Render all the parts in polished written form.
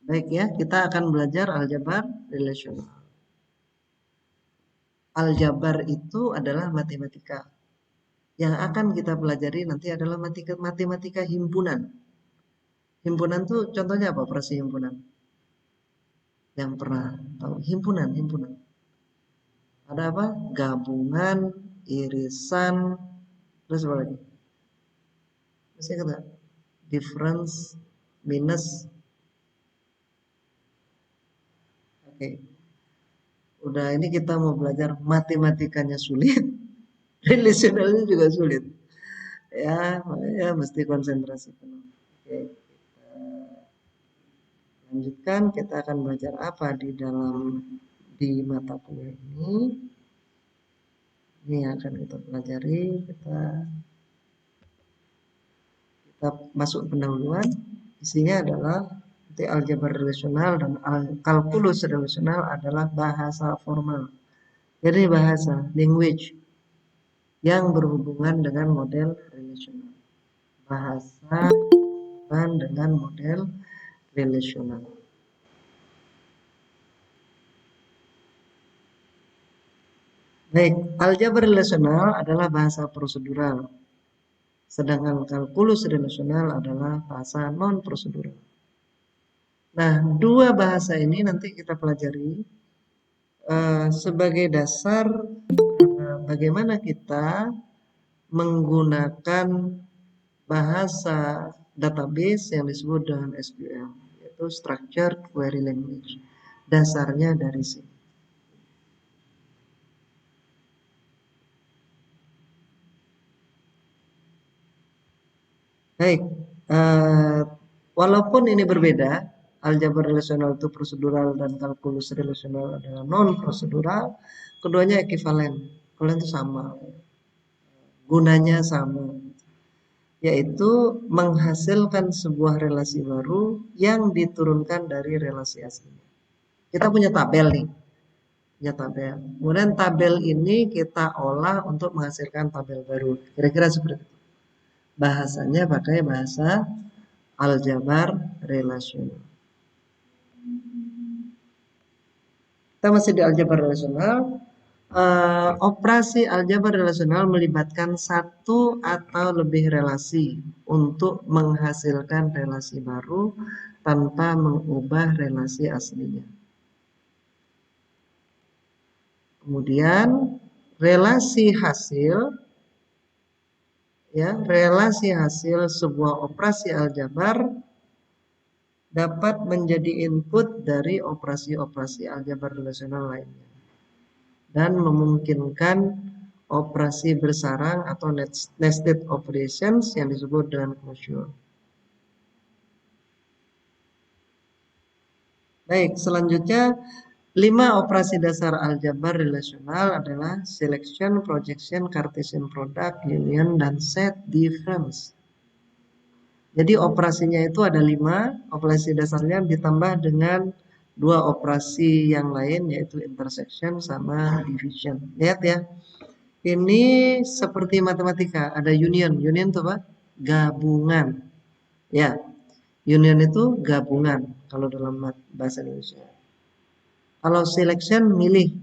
Baik ya, kita akan belajar aljabar relasional. Aljabar itu adalah matematika. Yang akan kita pelajari nanti adalah matematika himpunan. Himpunan tuh contohnya apa operasi himpunan? Yang pernah tahu himpunan. Ada apa? Gabungan, irisan, terus apa lagi? Masih kata difference, minus. Oke. Udah ini kita mau belajar matematikanya sulit, relasionalnya juga sulit. Ya, makanya mesti konsentrasi penuh. Oke, kita lanjutkan. Kita akan belajar apa di mata kuliah ini. Ini yang akan kita pelajari. Kita masuk pendahuluan. Isinya adalah nanti aljabar relasional dan kalkulus relasional adalah bahasa formal. Jadi bahasa, language yang berhubungan dengan model relasional. Bahasa dengan model relasional. Baik, aljabar relasional adalah bahasa prosedural, sedangkan kalkulus relasional adalah bahasa non-prosedural. Nah, dua bahasa ini nanti kita pelajari sebagai dasar bagaimana kita menggunakan bahasa database yang disebut dengan SQL, yaitu Structured Query Language. Dasarnya dari sini. Baik, walaupun ini berbeda, aljabar relasional itu prosedural dan kalkulus relasional adalah non prosedural, keduanya ekivalen. Kalian itu sama, gunanya sama, yaitu menghasilkan sebuah relasi baru yang diturunkan dari relasi aslinya. Kita punya tabel nih, punya tabel. Kemudian tabel ini kita olah untuk menghasilkan tabel baru. Kira-kira seperti itu. Bahasanya pakai bahasa aljabar relasional. Kita masih di aljabar relasional. Operasi aljabar relasional melibatkan satu atau lebih relasi untuk menghasilkan relasi baru tanpa mengubah relasi aslinya. Kemudian relasi hasil sebuah operasi aljabar dapat menjadi input dari operasi-operasi aljabar relasional lainnya dan memungkinkan operasi bersarang atau nested operations yang disebut dengan closure. Baik, selanjutnya 5 operasi dasar aljabar relasional adalah selection, projection, Cartesian product, union, dan set difference. Jadi operasinya itu ada 5 operasi dasarnya ditambah dengan 2 operasi yang lain yaitu intersection sama division. Lihat ya. Ini seperti matematika, ada union. Union itu apa? Gabungan. Ya, union itu gabungan kalau dalam bahasa Indonesia. Kalau selection milih.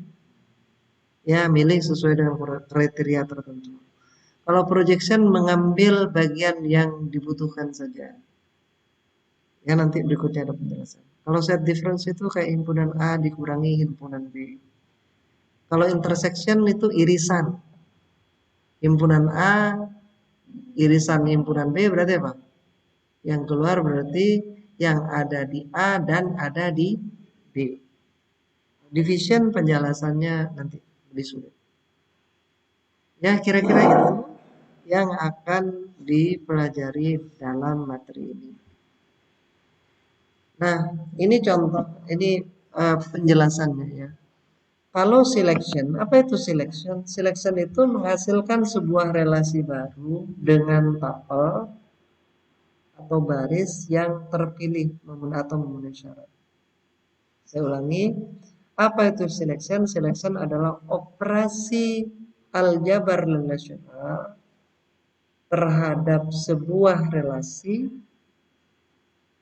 Ya, milih sesuai dengan kriteria tertentu. Kalau projection mengambil bagian yang dibutuhkan saja. Ya, nanti berikutnya ada penjelasan. Kalau set difference itu kayak himpunan A dikurangi himpunan B. Kalau intersection itu irisan. Himpunan A, irisan himpunan B berarti apa? Yang keluar berarti yang ada di A dan ada di B. Division penjelasannya nanti lebih sulit. Ya, kira-kira itu yang akan dipelajari dalam materi ini. Nah, ini contoh, ini penjelasannya ya. Kalau selection, apa itu selection? Selection itu menghasilkan sebuah relasi baru dengan tuple atau baris yang terpilih atau memenuhi syarat. Saya ulangi, apa itu selection? Selection adalah operasi aljabar relasional terhadap sebuah relasi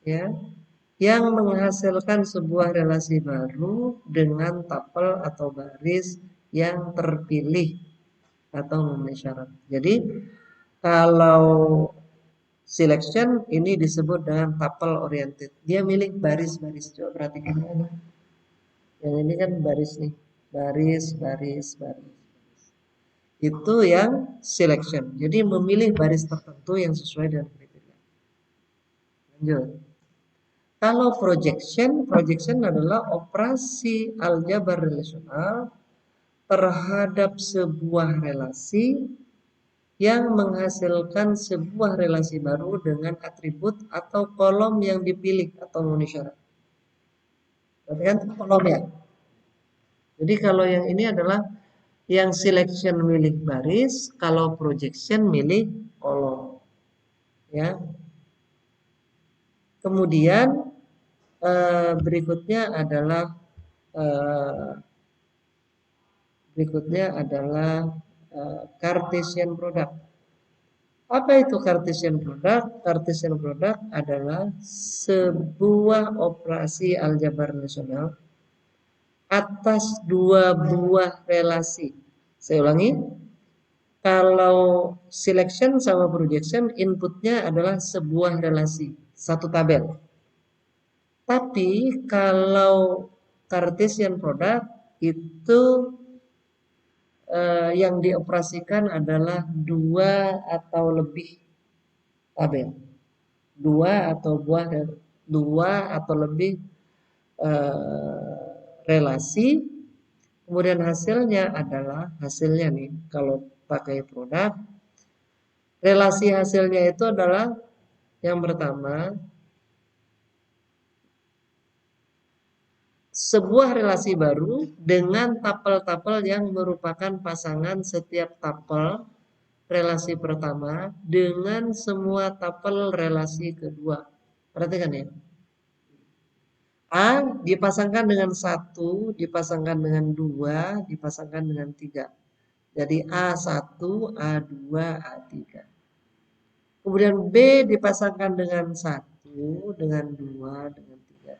ya yang menghasilkan sebuah relasi baru dengan tapel atau baris yang terpilih atau memenuhi syarat. Jadi kalau selection ini disebut dengan tuple oriented. Dia milih baris-baris. Coba perhatikan ini. Yang ini kan baris nih. Baris, baris, baris. Itu yang selection. Jadi memilih baris tertentu yang sesuai dengan kriteria. Lanjut. Kalau projection adalah operasi aljabar relasional terhadap sebuah relasi yang menghasilkan sebuah relasi baru dengan atribut atau kolom yang dipilih atau memenuhi syarat. Berarti kan kolom ya. Jadi kalau yang ini adalah yang selection milih baris, kalau projection milih kolom. Ya. Kemudian berikutnya adalah Cartesian product. Apa itu Cartesian product? Cartesian product adalah sebuah operasi aljabar relasional atas dua buah relasi. Saya ulangi. Kalau selection sama projection inputnya adalah sebuah relasi, satu tabel. Tapi kalau Cartesian product itu yang dioperasikan adalah dua atau lebih tabel, dua atau lebih relasi. Kemudian hasilnya nih kalau pakai produk, relasi hasilnya itu adalah yang pertama sebuah relasi baru dengan tapel-tapel yang merupakan pasangan setiap tapel relasi pertama dengan semua tapel relasi kedua. Perhatikan ya. A dipasangkan dengan 1, dipasangkan dengan 2, dipasangkan dengan 3. Jadi A1, A2, A3. Kemudian B dipasangkan dengan 1, dengan 2, dengan 3.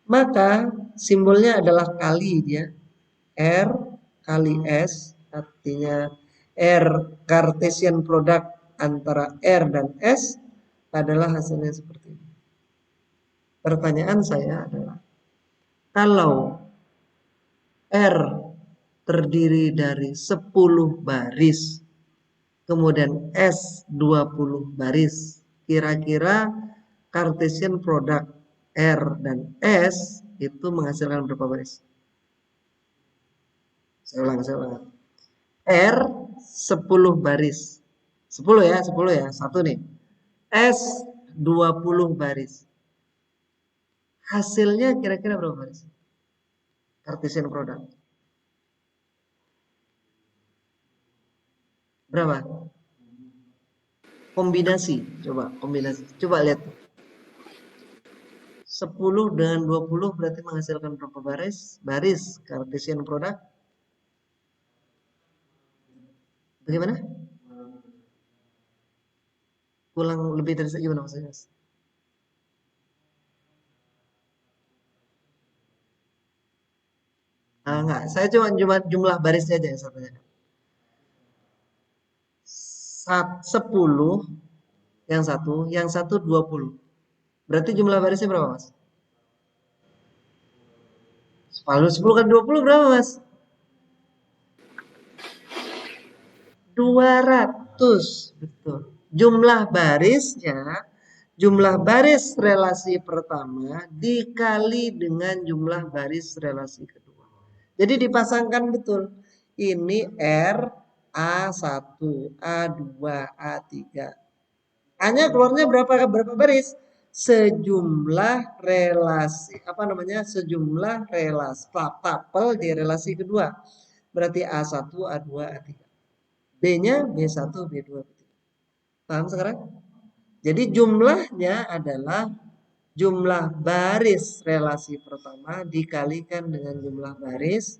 Maka simbolnya adalah kali dia. R kali S, artinya R Cartesian product antara R dan S adalah hasilnya seperti ini. Pertanyaan saya adalah, kalau R terdiri dari 10 baris, kemudian S 20 baris, kira-kira Cartesian product R dan S itu menghasilkan berapa baris? Saya ulang. R 10 baris. 10 ya, satu nih. S 20 baris. Hasilnya kira-kira berapa baris? Cartesian product. Berapa? Kombinasi. Coba lihat. 10 dengan 20 berarti menghasilkan berapa baris? Baris Cartesian product. Bagaimana? Ulang lebih dari gimana maksudnya? Enggak, saya cuma jumlah barisnya aja yang saya tanyakan. 10 yang satu 20. Berarti jumlah barisnya berapa, Mas? 10 kan 20 berapa, Mas? 200. Betul. Jumlah baris relasi pertama dikali dengan jumlah baris relasi kedua. Jadi dipasangkan betul. Ini R A1, A2, A3. Hanya keluarnya berapa baris? Sejumlah relasi tapel di relasi kedua. Berarti A1, A2, A3. B-nya B1, B2, B3. Paham sekarang? Jadi jumlahnya adalah jumlah baris relasi pertama dikalikan dengan jumlah baris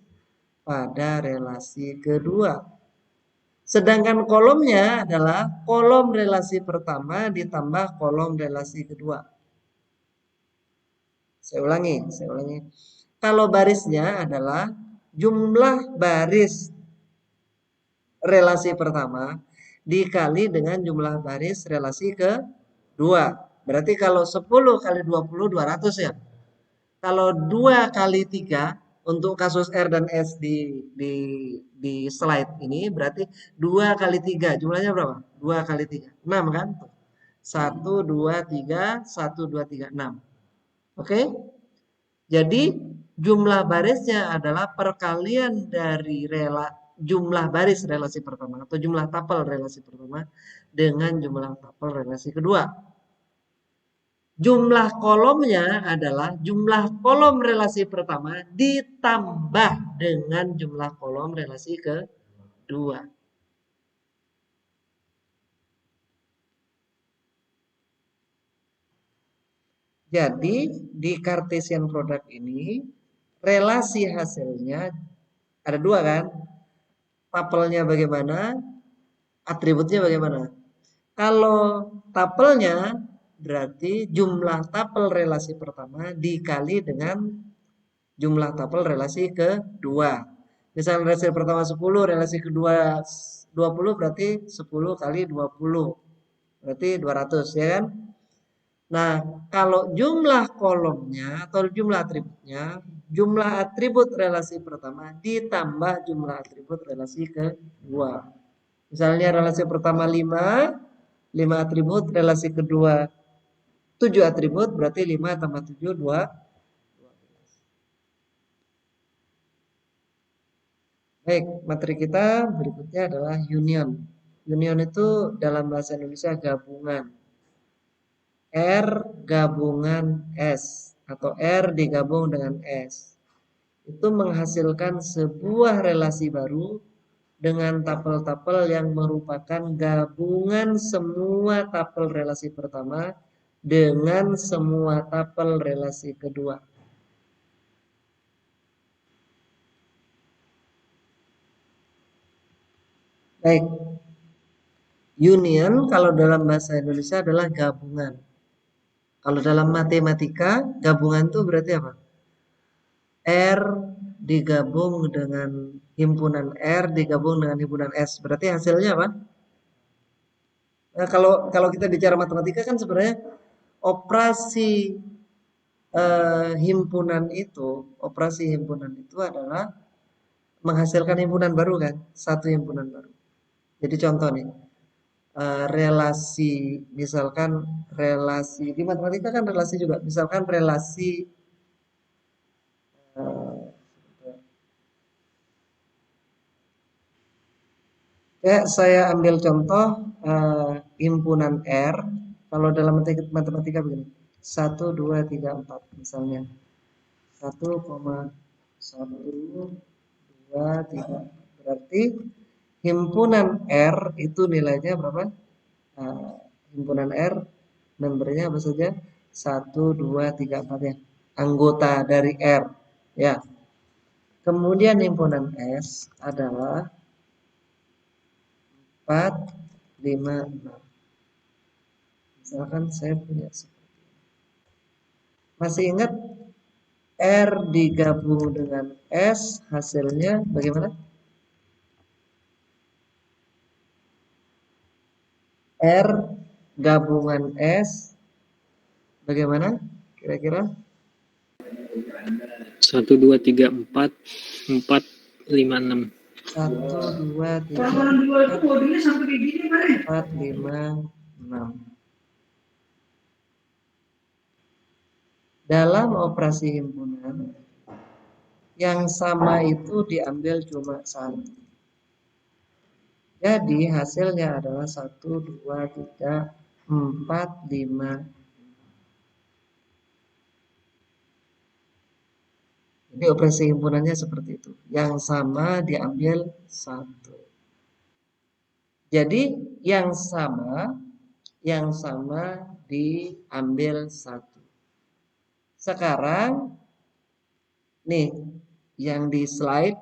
pada relasi kedua. Sedangkan kolomnya adalah kolom relasi pertama ditambah kolom relasi kedua. Saya ulangi. Kalau barisnya adalah jumlah baris relasi pertama dikali dengan jumlah baris relasi kedua. Berarti kalau 10 kali 20, 200 ya. Kalau 2 kali 3 untuk kasus R dan S di slide ini berarti 2 kali 3. Jumlahnya berapa? 2 kali 3. 6 kan? 1, 2, 3, 1, 2, 3, 6. Oke? Jadi jumlah barisnya adalah perkalian dari jumlah baris relasi pertama atau jumlah tapel relasi pertama dengan jumlah tapel relasi kedua. Jumlah kolomnya adalah jumlah kolom relasi pertama ditambah dengan jumlah kolom relasi kedua. Jadi di Cartesian product ini relasi hasilnya ada dua kan? Tapelnya bagaimana? Atributnya bagaimana? Kalau tapelnya berarti jumlah tapel relasi pertama dikali dengan jumlah tapel relasi kedua. Misalnya relasi pertama 10, relasi kedua 20 berarti 10 kali 20. Berarti 200 ya kan? Nah, kalau jumlah kolomnya atau jumlah atributnya, jumlah atribut relasi pertama ditambah jumlah atribut relasi kedua. Misalnya relasi pertama 5 atribut, relasi kedua 7 atribut, berarti 5 tambah 7, 2. Baik, materi kita berikutnya adalah union. Union itu dalam bahasa Indonesia gabungan. R gabungan S atau R digabung dengan S. Itu menghasilkan sebuah relasi baru dengan tapel-tapel yang merupakan gabungan semua tapel relasi pertama dengan semua tapel relasi kedua. Baik, union kalau dalam bahasa Indonesia adalah gabungan. Kalau dalam matematika, gabungan itu berarti apa? R digabung dengan himpunan R digabung dengan himpunan S. Berarti hasilnya apa? Nah, kalau kita bicara matematika kan sebenarnya operasi operasi himpunan itu adalah menghasilkan himpunan baru kan, satu himpunan baru. Jadi contoh nih, relasi, misalkan relasi di matematika kan relasi juga, misalkan relasi saya ambil contoh himpunan R. Kalau dalam matematika begini, 1, 2, 3, 4 misalnya. 1,1, 2, 3. Berarti himpunan R itu nilainya berapa? Himpunan R nomornya apa saja? 1, 2, 3, 4 ya. Anggota dari R. Ya. Kemudian himpunan S adalah 4, 5, 6. Misalkan saya punya seperti ini. Masih ingat R digabung dengan S hasilnya bagaimana? R gabungan S bagaimana kira-kira? 1, 2, 3, 4, 4, 5, 6. 1, 2, 3, 4, 5, 6. Dalam operasi himpunan yang sama itu diambil cuma satu. Jadi hasilnya adalah 1, 2, 3, 4, 5. Jadi operasi himpunannya seperti itu. Yang sama diambil satu. Jadi yang sama diambil satu. Sekarang nih yang di slide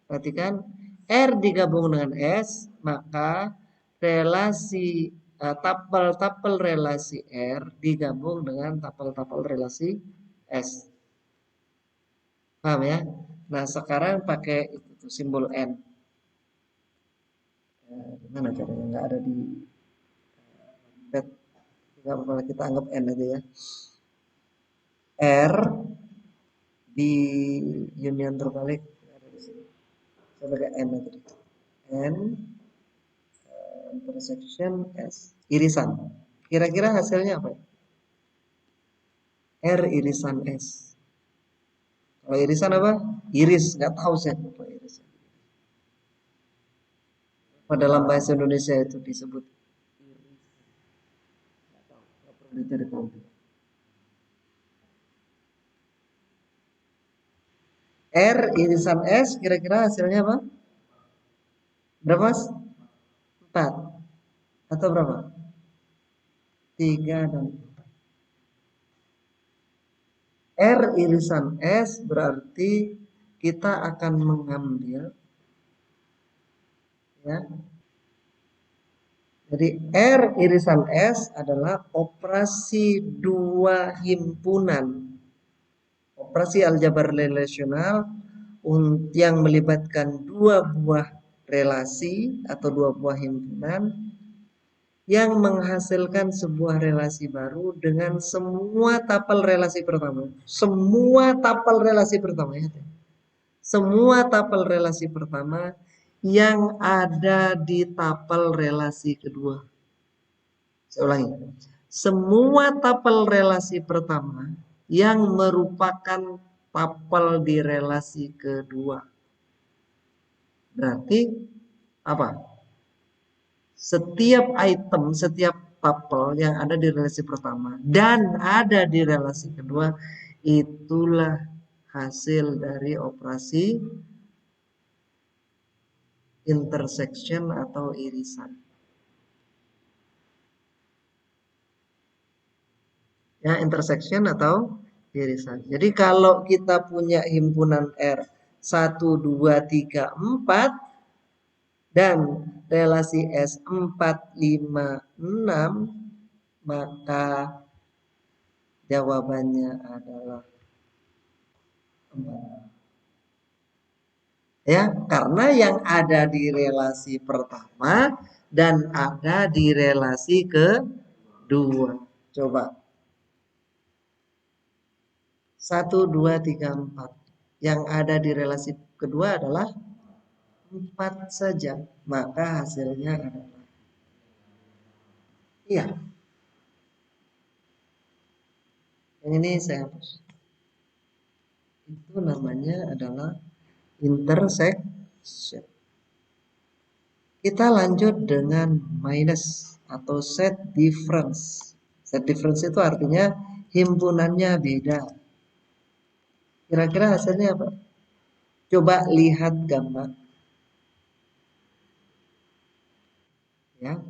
perhatikan R digabung dengan S, maka relasi tapel-tapel relasi R digabung dengan tapel-tapel relasi S. Paham ya? Nah, sekarang pakai itu tuh, simbol N. Gimana caranya? Nggak ada di pet. Nggak apa-apa, kita anggap N aja ya. R di union terbalik ada di sini. Saya pakai N aja. N intersection S. Irisan. Kira-kira hasilnya apa? R irisan S. Kalau irisan apa? Iris. Nggak tahu saya apa irisan. Pada dalam bahasa Indonesia itu disebut iris. Nggak tahu. Nggak perlu dicari tahu. R irisan S kira-kira hasilnya apa? Berapa mas? 4 atau berapa? 3 dan 4. R irisan S berarti kita akan mengambil ya. Jadi R irisan S adalah operasi dua himpunan. Operasi aljabar relasional yang melibatkan dua buah relasi atau dua buah himpunan yang menghasilkan sebuah relasi baru dengan semua tapel relasi pertama. Semua tapel relasi pertama ya. Semua tapel relasi pertama yang ada di tapel relasi kedua. Saya ulangi. Semua tapel relasi pertama yang merupakan tapel di relasi kedua. Berarti apa? Setiap item, setiap tapel yang ada di relasi pertama dan ada di relasi kedua, itulah hasil dari operasi intersection atau irisan. Ya, intersection atau irisan. Jadi kalau kita punya himpunan R 1, 2, 3, 4 dan relasi S 4, 5, 6, maka jawabannya adalah 4. Ya, karena yang ada di relasi pertama dan ada di relasi kedua. Coba. 1, 2, 3, 4. Yang ada di relasi kedua adalah 4 saja. Maka hasilnya adalah iya. Yang ini saya hapus. Itu namanya adalah intersection. Kita lanjut dengan minus atau set difference. Set difference itu artinya himpunannya beda. Kira-kira hasilnya apa? Coba lihat gambar. Ya.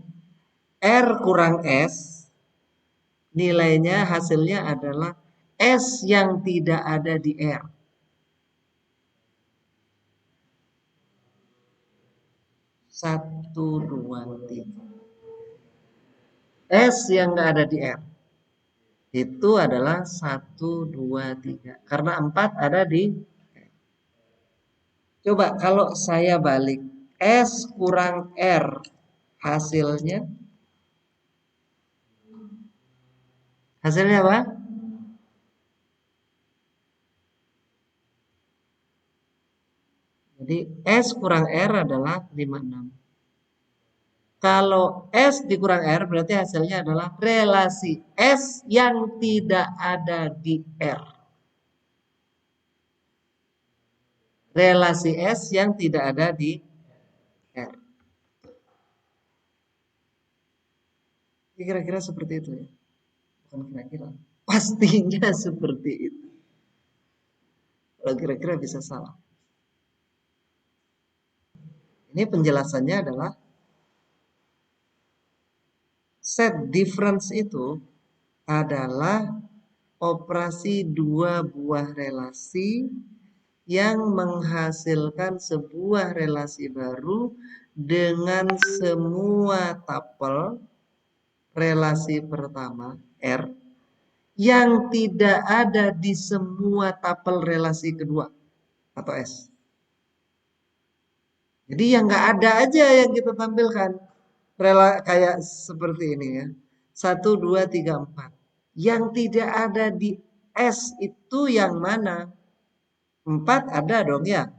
R kurang S, nilainya hasilnya adalah S yang tidak ada di R. Satu, dua, tiga. S yang nggak ada di R. Itu adalah 1, 2, 3. Karena 4 ada di R. Coba kalau saya balik. S kurang R. Hasilnya. Hasilnya apa? Jadi S kurang R adalah 56. Kalau S dikurang R berarti hasilnya adalah relasi S yang tidak ada di R. Relasi S yang tidak ada di R. Kira-kira seperti itu ya. Bukan kira-kira. Pastinya seperti itu. Kalau kira-kira bisa salah. Ini penjelasannya adalah set difference itu adalah operasi dua buah relasi yang menghasilkan sebuah relasi baru dengan semua tapel relasi pertama R yang tidak ada di semua tapel relasi kedua atau S. Jadi yang nggak ada aja yang kita tampilkan. Kayak seperti ini ya. 1, 2, 3, 4. Yang tidak ada di S itu yang mana? 4 ada dong ya.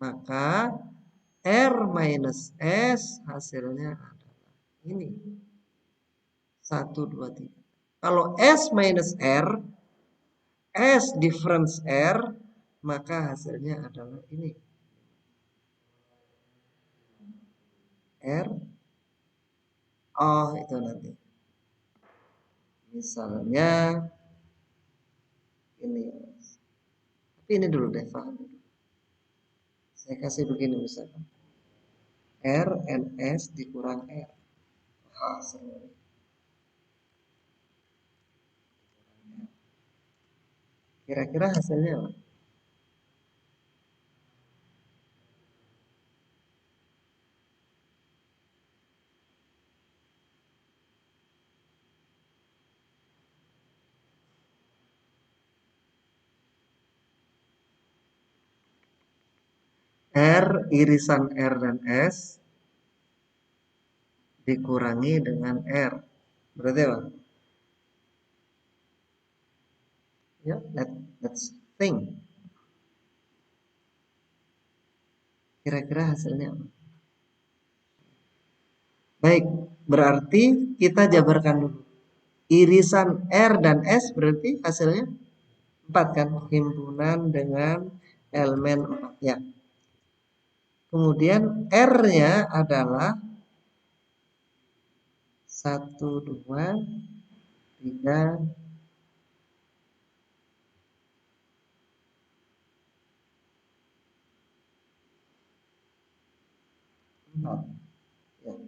Maka R minus S hasilnya adalah ini. 1, 2, 3. Kalau S minus R, S difference R, maka hasilnya adalah ini. R, oh itu nanti. Misalnya ini. Tapi ini dulu deh, Pak. Saya kasih begini misalkan. R and S dikurang R. Kira-kira hasilnya apa? R irisan R dan S dikurangi dengan R. Berarti apa? Ya, let's think. Kira-kira hasilnya apa? Baik, berarti kita jabarkan dulu. Irisan R dan S berarti hasilnya 4 kan? Himpunan dengan elemen 4 ya. Kemudian R-nya adalah 1, 2, 3, 4. Ya.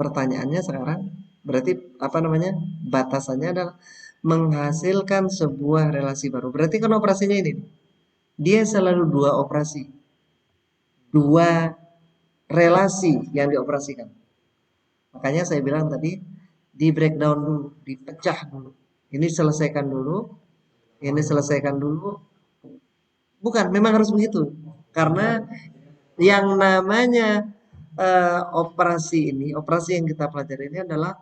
Pertanyaannya sekarang berarti apa namanya? Batasannya adalah menghasilkan sebuah relasi baru. Berarti kan operasinya ini. Dia selalu 2 operasi. 2 relasi yang dioperasikan. Makanya saya bilang tadi di breakdown dulu, dipecah dulu. Ini selesaikan dulu, ini selesaikan dulu. Bukan, memang harus begitu. Karena yang namanya operasi ini, operasi yang kita pelajari ini adalah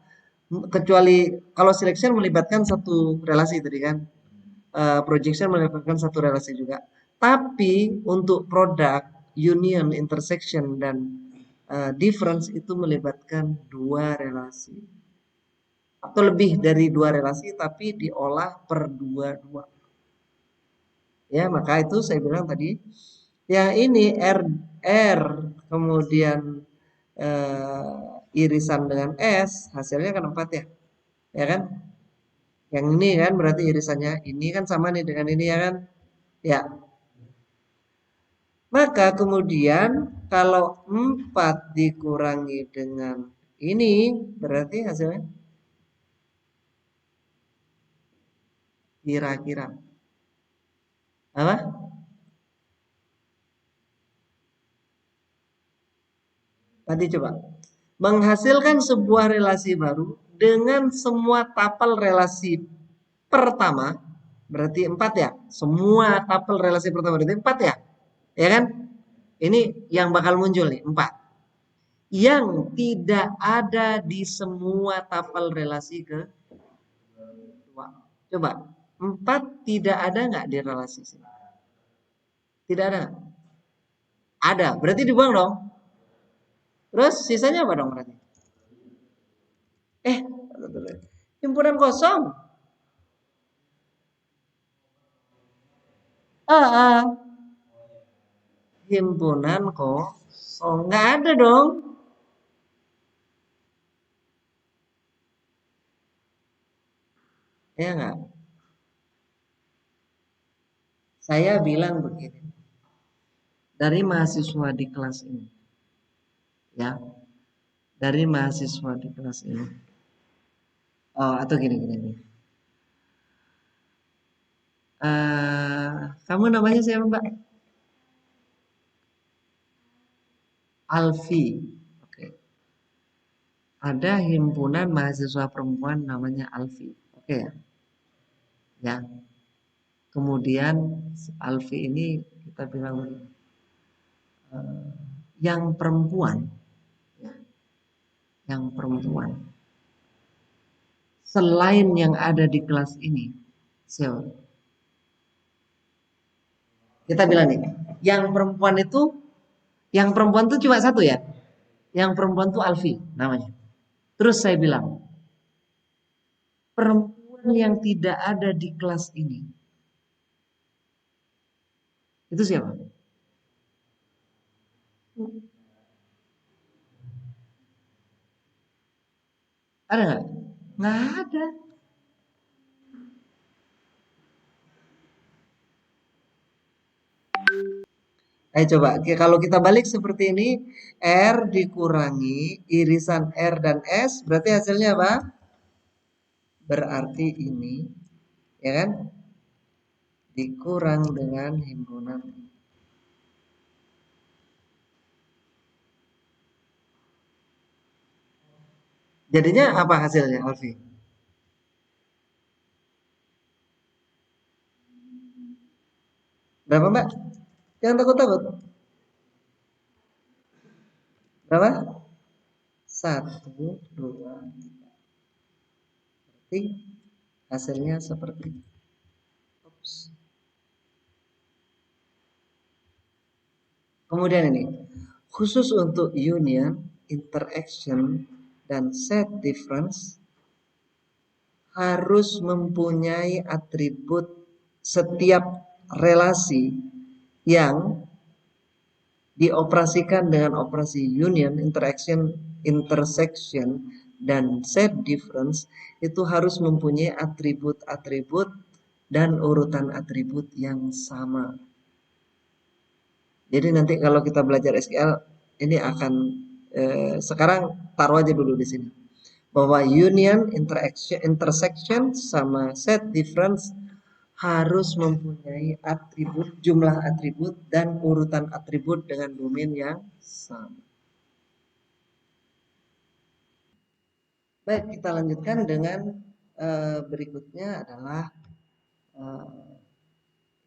kecuali kalau selection melibatkan satu relasi tadi kan, projection melibatkan satu relasi juga. Tapi untuk produk, union, intersection dan difference itu melibatkan 2 relasi atau lebih dari 2 relasi tapi diolah per 2. Ya, maka itu saya bilang tadi yang ini R kemudian irisan dengan S hasilnya kan 4 ya. Ya kan? Yang ini kan berarti irisannya ini kan sama nih dengan ini ya kan? Ya. Maka kemudian kalau 4 dikurangi dengan ini berarti hasilnya kira-kira apa? Tadi coba. Menghasilkan sebuah relasi baru dengan semua tapel relasi pertama. Berarti 4 ya. Semua tapel relasi pertama berarti 4 ya. Ya kan? Ini yang bakal muncul nih, 4. Yang tidak ada di semua tapel relasi kedua. Coba. 4 tidak ada nggak di relasi sini? Tidak ada. Ada. Berarti dibuang dong. Terus sisanya apa dong berarti? Himpunan kosong. Himpunan kosong. Nggak ada dong. Ya nggak? Saya bilang begini. Dari mahasiswa di kelas ini. Ya. Dari mahasiswa di kelas ini. Oh, atau gini. Kamu namanya siapa, Mbak? Alfi. Oke. ada himpunan mahasiswa perempuan namanya Alfi. Oke ya. Ya. Kemudian Alfi ini kita bilang yang perempuan, ya, yang perempuan. Selain yang ada di kelas ini, siapa? Kita bilang nih, yang perempuan itu cuma satu ya. Yang perempuan itu Alfi namanya. Terus saya bilang, perempuan yang tidak ada di kelas ini, itu siapa? Ada nggak? Nggak ada. Ayo coba, kalau kita balik seperti ini, R dikurangi irisan R dan S, berarti hasilnya apa? Berarti ini, ya kan? Dikurang dengan himpunan. Jadinya apa hasilnya, Alfi? Berapa, Mbak? Jangan takut-takut. Berapa? 1, 2, 3. Berarti hasilnya seperti ini. Oops. Kemudian ini, khusus untuk union, interaction, dan set difference harus mempunyai atribut setiap relasi yang dioperasikan dengan operasi union, interaction, intersection, dan set difference itu harus mempunyai atribut-atribut dan urutan atribut yang sama. Jadi nanti kalau kita belajar SQL ini akan sekarang taruh aja dulu di sini bahwa union, interaction, intersection sama set difference harus mempunyai atribut, jumlah atribut dan urutan atribut dengan domain yang sama. Baik, kita lanjutkan dengan berikutnya adalah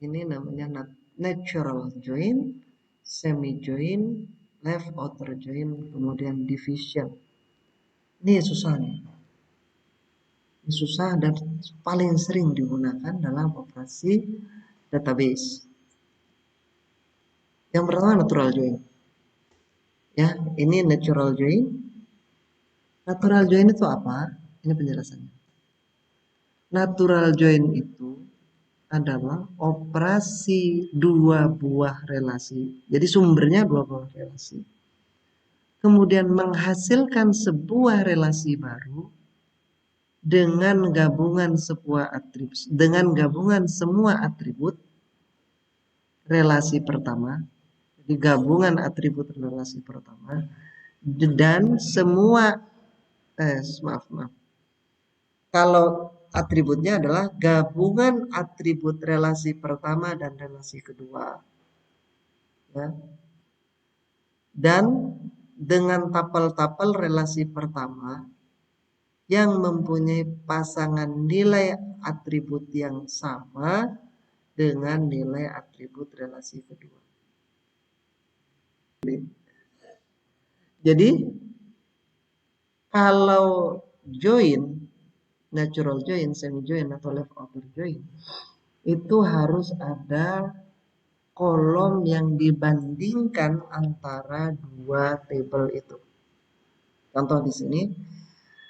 ini namanya natural join, semi join, left outer join, kemudian division. Ini susah nih. Ini susah dan paling sering digunakan dalam operasi database. Yang pertama natural join. Ya, ini natural join. Natural join itu apa? Ini penjelasannya. Natural join itu adalah operasi dua buah relasi. Jadi sumbernya dua buah relasi. Kemudian menghasilkan sebuah relasi baru dengan gabungan sebuah atribut, dengan gabungan semua atribut relasi pertama, jadi gabungan atribut relasi pertama dan semua maaf. Kalau atributnya adalah gabungan atribut relasi pertama dan relasi kedua. Ya. Dan dengan tapel-tapel relasi pertama yang mempunyai pasangan nilai atribut yang sama dengan nilai atribut relasi kedua. Jadi kalau join, natural join, semi join atau left outer join, itu harus ada kolom yang dibandingkan antara dua tabel itu. Contoh di sini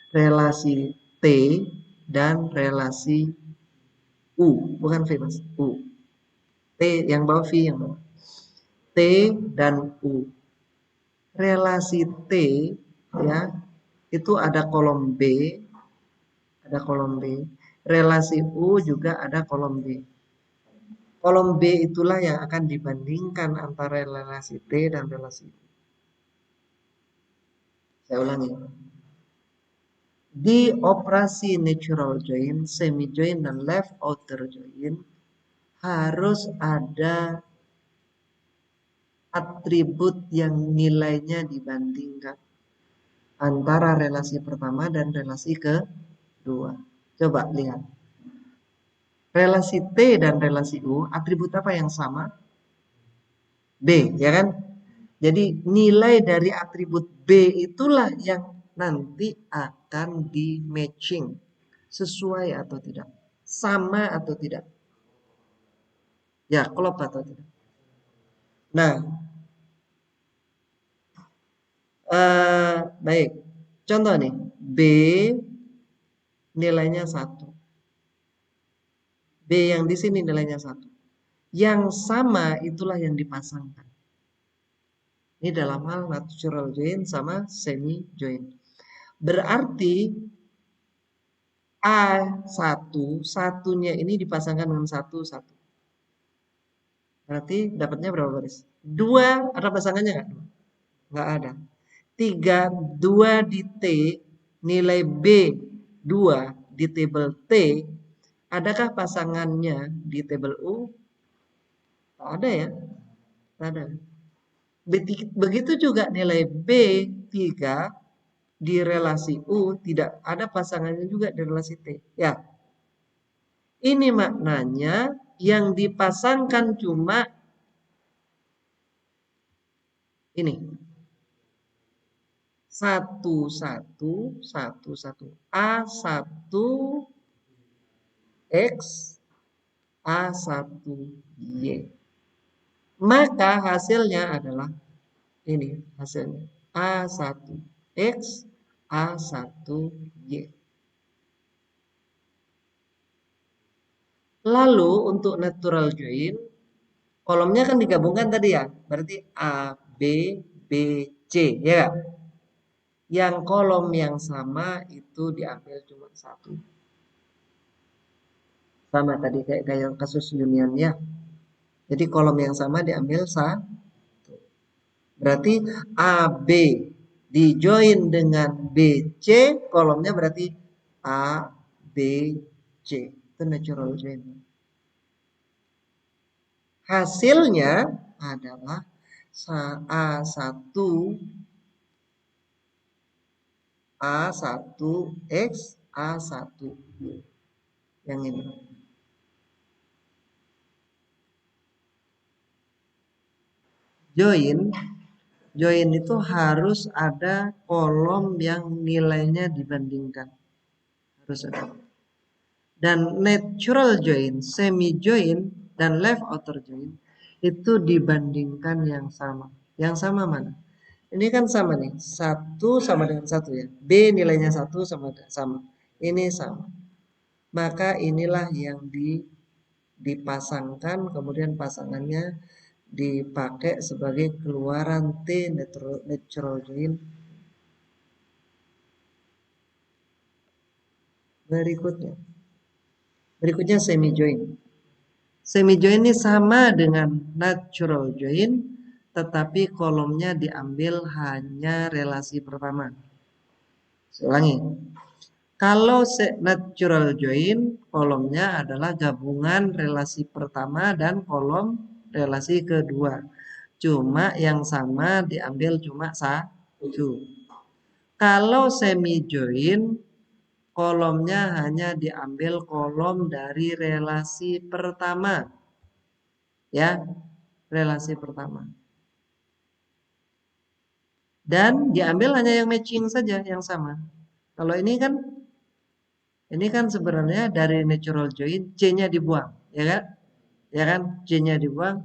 relasi T dan relasi U, bukan V mas, U. T yang bawah, V yang bawah. T dan U. Relasi T ya itu ada kolom B, ada kolom B. Relasi U juga ada kolom B. Kolom B itulah yang akan dibandingkan antara relasi T dan relasi U. Saya ulangi. Di operasi natural join, semi join, dan left outer join harus ada atribut yang nilainya dibandingkan. antara relasi pertama dan relasi kedua. Coba lihat. Relasi T dan relasi U, atribut apa yang sama? B, ya kan? Jadi nilai dari atribut B itulah yang nanti akan di matching. Sesuai atau tidak. Sama atau tidak. Ya, klop atau tidak. Nah, baik. Contoh nih, B nilainya 1. B yang di sini nilainya 1. Yang sama itulah yang dipasangkan. Ini dalam hal natural join sama semi join. Berarti A1, satunya ini dipasangkan dengan 1, 1. Berarti dapatnya berapa baris? 2, ada pasangannya nggak? Nggak ada. 3, 2 di T, nilai B 2 di tabel T, adakah pasangannya di tabel U? Tak ada ya? Tak ada. Begitu juga nilai B3 di relasi U tidak ada pasangannya juga di relasi T. Ya, ini maknanya yang dipasangkan cuma ini. 1, 1, 1, 1. A1 X, A1 Y. Maka hasilnya adalah ini hasilnya. A1 X, A1 Y. Lalu untuk natural join, kolomnya kan digabungkan tadi ya. Berarti A, B, B, C. Ya. Yang kolom yang sama itu diambil cuma 1. Sama tadi kayak kasus union ya. Jadi kolom yang sama diambil 1. Berarti AB di join dengan BC, kolomnya berarti A, B, C. Itu natural join. Hasilnya adalah A1 A1X A1 yang ini. Join itu harus ada kolom yang nilainya dibandingkan. Harus ada. Dan natural join, semi join, dan left outer join itu dibandingkan yang sama. Yang sama mana? Ini kan sama nih, 1 sama dengan 1 ya. B nilainya 1 sama. Ini sama. Maka inilah yang dipasangkan, kemudian pasangannya dipakai sebagai keluaran T natural join. Berikutnya semi join. Semi join ini sama dengan natural join, tetapi kolomnya diambil hanya relasi pertama. Saya ulangi. Kalau natural join, kolomnya adalah gabungan relasi pertama dan kolom relasi kedua. Cuma yang sama diambil cuma 1. Kalau semi join, kolomnya hanya diambil kolom dari relasi pertama. Ya, relasi pertama. Dan diambil hanya yang matching saja, yang sama. Kalau ini kan sebenarnya dari natural join, C-nya dibuang, ya kan? Ya kan? C-nya dibuang.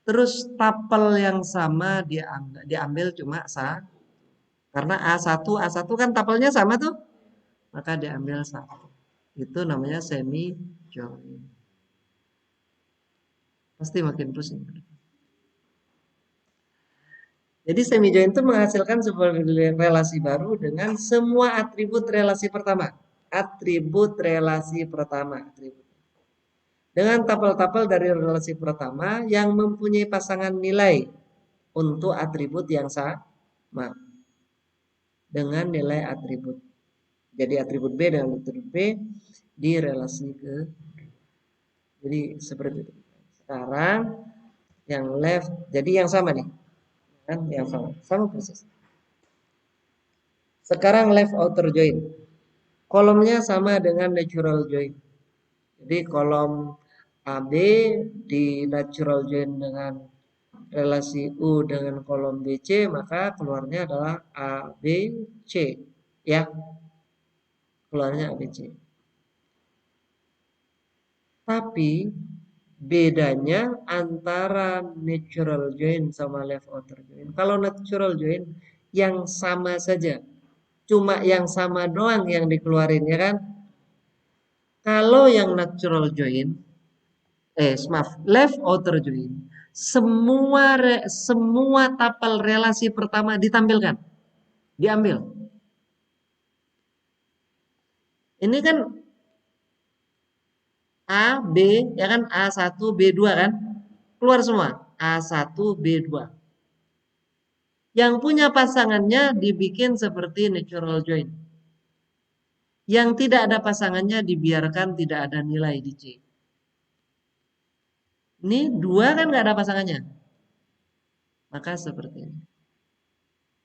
Terus tapel yang sama diambil cuma karena A1 kan tapelnya sama tuh. Maka diambil 1. Itu namanya semi join. Pasti makin pusing. Jadi semi join itu menghasilkan sebuah relasi baru dengan semua atribut relasi pertama. Atribut relasi pertama. Dengan tapel-tapel dari relasi pertama yang mempunyai pasangan nilai untuk atribut yang sama. Dengan nilai atribut. Jadi atribut B dengan atribut B di relasi ke. Jadi seperti itu. Sekarang yang left, jadi yang sama nih. Kan yang sama persis. Sekarang left outer join. Kolomnya sama dengan natural join. Jadi kolom AB di natural join dengan relasi U dengan kolom BC, maka keluarnya adalah ABC. Ya, keluarnya ABC. Tapi bedanya antara natural join sama left outer join. Kalau natural join yang sama saja. Cuma yang sama doang yang dikeluarin, ya kan? Kalau yang natural join, maaf, left outer join, semua tapel relasi pertama ditampilkan, diambil. Ini kan A, B, ya kan, A1, B2 kan? Keluar semua, A1, B2. Yang punya pasangannya dibikin seperti natural join. Yang tidak ada pasangannya dibiarkan tidak ada nilai di C. Ini 2 kan nggak ada pasangannya. Maka seperti ini.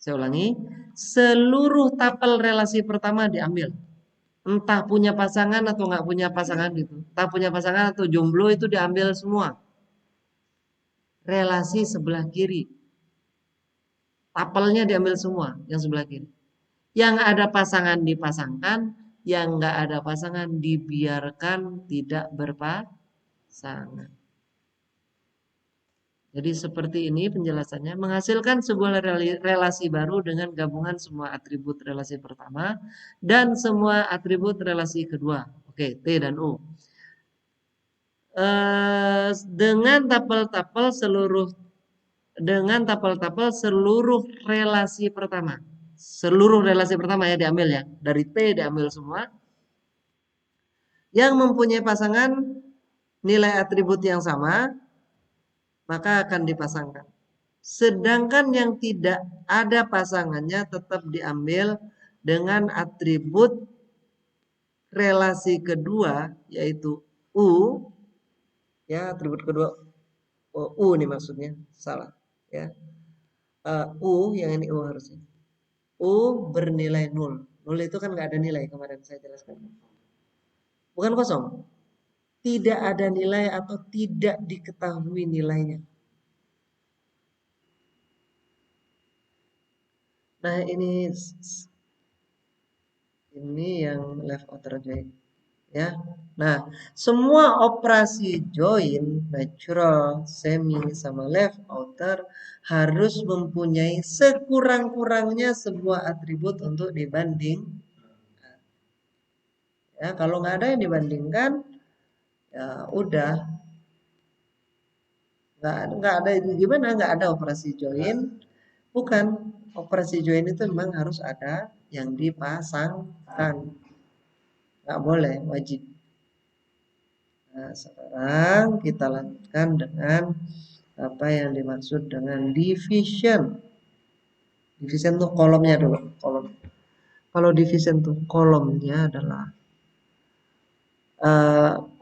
Saya ulangi, seluruh tapel relasi pertama diambil. Entah punya pasangan atau nggak punya pasangan gitu. Entah punya pasangan atau jomblo itu diambil semua. Relasi sebelah kiri. Tapelnya diambil semua yang sebelah kiri. Yang ada pasangan dipasangkan, yang nggak ada pasangan dibiarkan tidak berpasangan. Jadi seperti ini penjelasannya, menghasilkan sebuah relasi baru dengan gabungan semua atribut relasi pertama dan semua atribut relasi kedua. Oke, T dan U. Dengan tapel-tapel seluruh relasi pertama. Seluruh relasi pertama ya diambil ya. Dari T diambil semua. Yang mempunyai pasangan nilai atribut yang sama, maka akan dipasangkan. Sedangkan yang tidak ada pasangannya tetap diambil dengan atribut relasi kedua, yaitu U. Ya, atribut kedua U nih maksudnya, salah. Ya, U yang ini U harusnya. U bernilai 0. 0 itu kan nggak ada nilai, kemarin saya jelaskan. Bukan kosong. Tidak ada nilai atau tidak diketahui nilainya. Nah, ini yang left outer join. Ya. Nah, semua operasi join, natural, semi, sama left outer harus mempunyai sekurang-kurangnya sebuah atribut untuk dibanding. Ya, kalau nggak ada yang dibandingkan, ya udah, nggak ada itu gimana? Nggak ada operasi join. Bukan, operasi join itu memang harus ada yang dipasangkan. Nggak boleh, wajib. Nah, sekarang kita lanjutkan dengan apa yang dimaksud dengan division. Division tuh kolomnya dulu, kolom. Kalau division tuh kolomnya adalah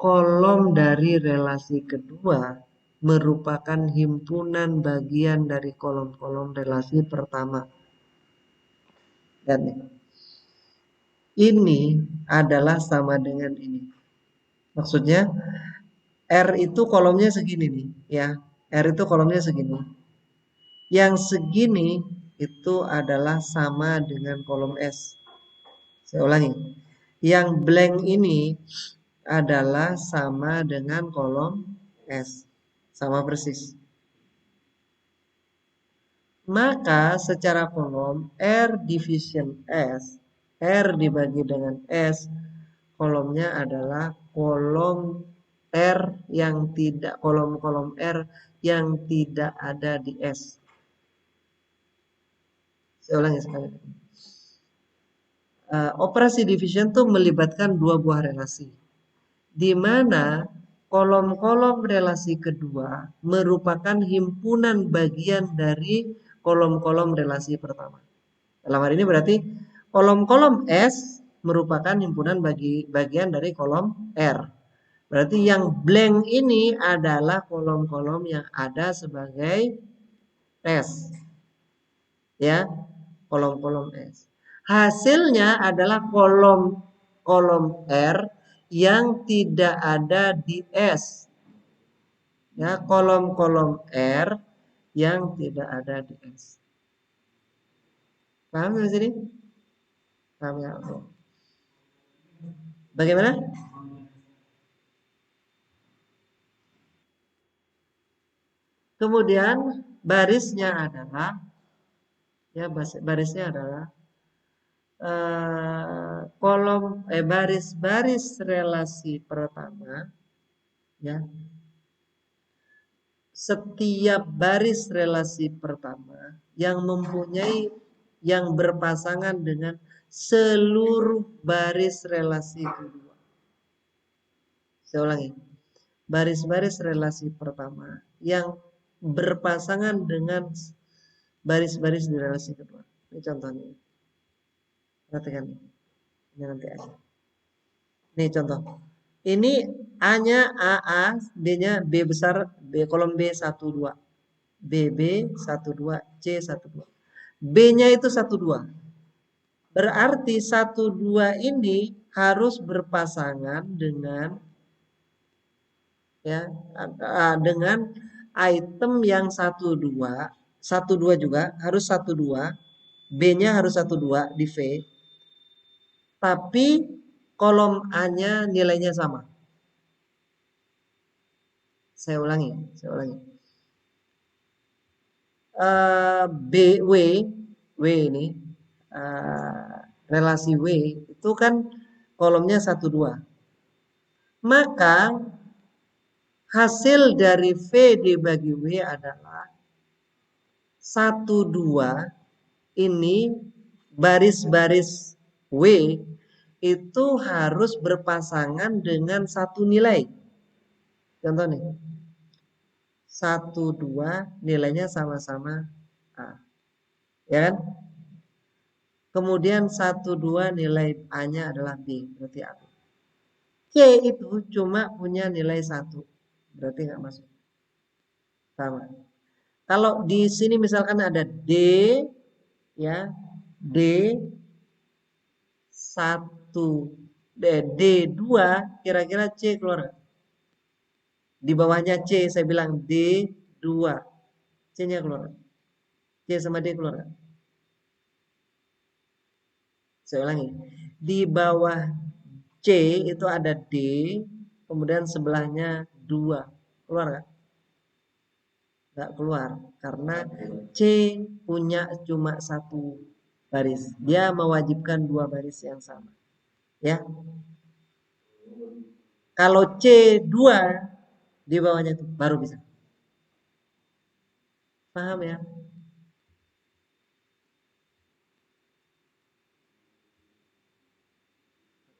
kolom dari relasi kedua merupakan himpunan bagian dari kolom-kolom relasi pertama. Dan ini adalah sama dengan ini. Maksudnya R itu kolomnya segini nih, ya. R itu kolomnya segini. Yang segini itu adalah sama dengan kolom S. Saya ulangi. Yang blank ini adalah sama dengan kolom S. Sama persis. Maka secara kolom R division S, R dibagi dengan S, kolomnya adalah kolom R yang tidak, kolom-kolom R yang tidak ada di S. Saya ulangi sekali. Operasi division itu melibatkan dua buah relasi, di mana kolom-kolom relasi kedua merupakan himpunan bagian dari kolom-kolom relasi pertama. Dalam hal ini berarti kolom-kolom S merupakan himpunan bagian dari kolom R. Berarti yang blank ini adalah kolom-kolom yang ada sebagai S. Ya, kolom-kolom S. Hasilnya adalah kolom R yang tidak ada di S. Ya, kolom R yang tidak ada di S. Paham di sini? Paham ya? Oke. Bagaimana? Kemudian barisnya adalah baris-baris relasi pertama, ya. Setiap baris relasi pertama yang berpasangan dengan seluruh baris relasi kedua. Saya ulangi. Baris-baris relasi pertama yang berpasangan dengan baris-baris di relasi kedua. Ini contohnya. Perhatikan. Ini nanti aja. Ini contoh. Ini A-nya A, B-nya B besar, B kolom B 1, 2. BB 1, 2, C 1, 2. B-nya itu 1, 2. Berarti 1, 2 ini harus berpasangan dengan dengan item yang 1, 2. 1, 2 juga harus 1, 2. B-nya harus 1, 2 di V. Tapi kolom A-nya nilainya sama. Saya ulangi. W ini relasi W itu kan kolomnya 1, 2. Maka hasil dari V dibagi W adalah 1, 2 ini baris-baris W itu harus berpasangan dengan satu nilai. Contoh nih. 1, 2 nilainya sama-sama A. Ya kan? Kemudian 1, 2 nilai A-nya adalah B. Berarti A. C itu cuma punya nilai 1. Berarti nggak masuk. Sama. Kalau di sini misalkan ada D, ya, D 1, D2, kira-kira C keluar nggak? Di bawahnya C saya bilang D2. C-nya keluar. C sama D keluar nggak? Saya ulangi. Di bawah C itu ada D, kemudian sebelahnya 2. Keluar nggak? Nggak keluar. Karena C punya cuma 1 baris. Dia mewajibkan 2 baris yang sama. Ya. Kalau C2 di bawahnya itu baru bisa. Paham ya?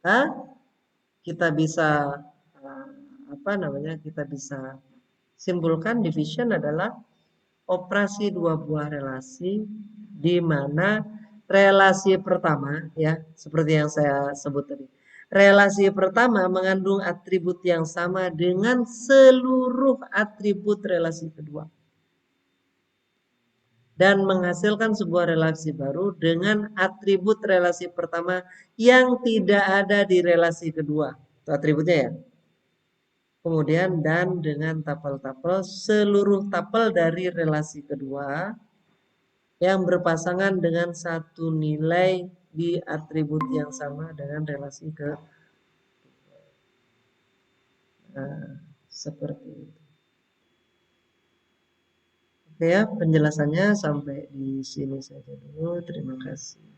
Hah? Kita bisa kita bisa simpulkan division adalah operasi dua buah relasi di mana relasi pertama, ya, seperti yang saya sebut tadi. Relasi pertama mengandung atribut yang sama dengan seluruh atribut relasi kedua. Dan menghasilkan sebuah relasi baru dengan atribut relasi pertama yang tidak ada di relasi kedua. Itu atributnya ya. Kemudian dan dengan tapel-tapel seluruh tapel dari relasi kedua yang berpasangan dengan satu nilai di atribut yang sama dengan relasi ke. Nah, seperti itu. Oke ya, penjelasannya sampai di sini saja dulu. Terima kasih.